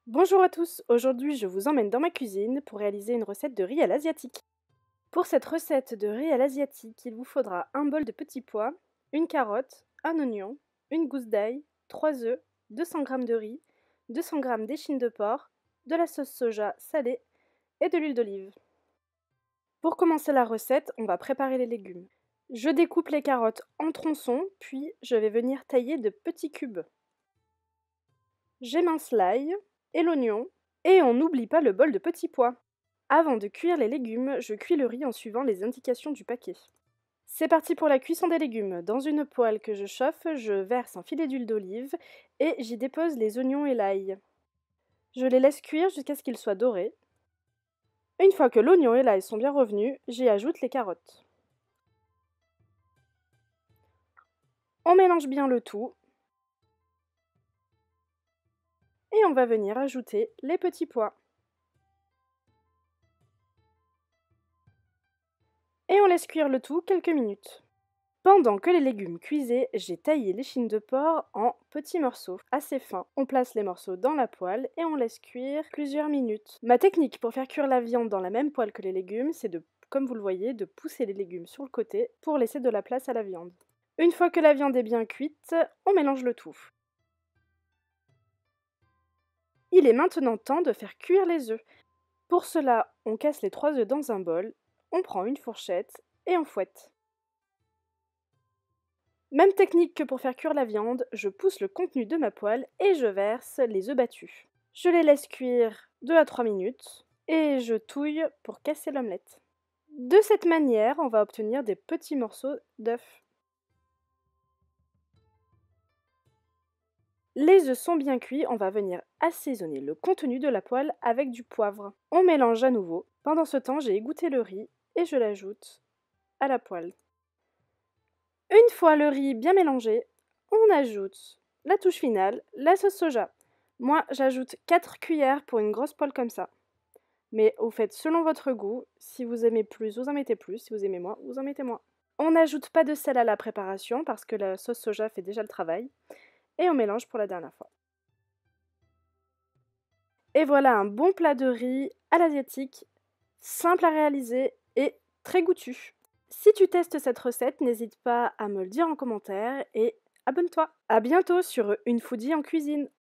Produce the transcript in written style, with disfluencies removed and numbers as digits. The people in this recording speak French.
Bonjour à tous, aujourd'hui je vous emmène dans ma cuisine pour réaliser une recette de riz à l'asiatique. Pour cette recette de riz à l'asiatique, il vous faudra un bol de petits pois, une carotte, un oignon, une gousse d'ail, 3 œufs, 200 g de riz, 200 g d'échine de porc, de la sauce soja salée et de l'huile d'olive. Pour commencer la recette, on va préparer les légumes. Je découpe les carottes en tronçons, puis je vais venir tailler de petits cubes. J'émince l'ail et l'oignon, et on n'oublie pas le bol de petits pois. Avant de cuire les légumes, je cuis le riz en suivant les indications du paquet. C'est parti pour la cuisson des légumes. Dans une poêle que je chauffe, je verse un filet d'huile d'olive et j'y dépose les oignons et l'ail. Je les laisse cuire jusqu'à ce qu'ils soient dorés. Une fois que l'oignon et l'ail sont bien revenus, j'y ajoute les carottes. On mélange bien le tout et on va venir ajouter les petits pois. Et on laisse cuire le tout quelques minutes. Pendant que les légumes cuisaient, j'ai taillé l'échine de porc en petits morceaux assez fins. On place les morceaux dans la poêle et on laisse cuire plusieurs minutes. Ma technique pour faire cuire la viande dans la même poêle que les légumes, c'est de, comme vous le voyez, de pousser les légumes sur le côté pour laisser de la place à la viande. Une fois que la viande est bien cuite, on mélange le tout. Il est maintenant temps de faire cuire les œufs. Pour cela, on casse les 3 œufs dans un bol, on prend une fourchette et on fouette. Même technique que pour faire cuire la viande, je pousse le contenu de ma poêle et je verse les œufs battus. Je les laisse cuire 2 à 3 minutes et je touille pour casser l'omelette. De cette manière, on va obtenir des petits morceaux d'œufs. Les œufs sont bien cuits, on va venir assaisonner le contenu de la poêle avec du poivre. On mélange à nouveau. Pendant ce temps, j'ai égoutté le riz et je l'ajoute à la poêle. Une fois le riz bien mélangé, on ajoute la touche finale, la sauce soja. Moi, j'ajoute 4 cuillères pour une grosse poêle comme ça. Mais vous faites selon votre goût. Si vous aimez plus, vous en mettez plus. Si vous aimez moins, vous en mettez moins. On n'ajoute pas de sel à la préparation parce que la sauce soja fait déjà le travail. Et on mélange pour la dernière fois. Et voilà un bon plat de riz à l'asiatique, simple à réaliser et très goûtu. Si tu testes cette recette, n'hésite pas à me le dire en commentaire et abonne-toi. À bientôt sur Une Foodie en cuisine.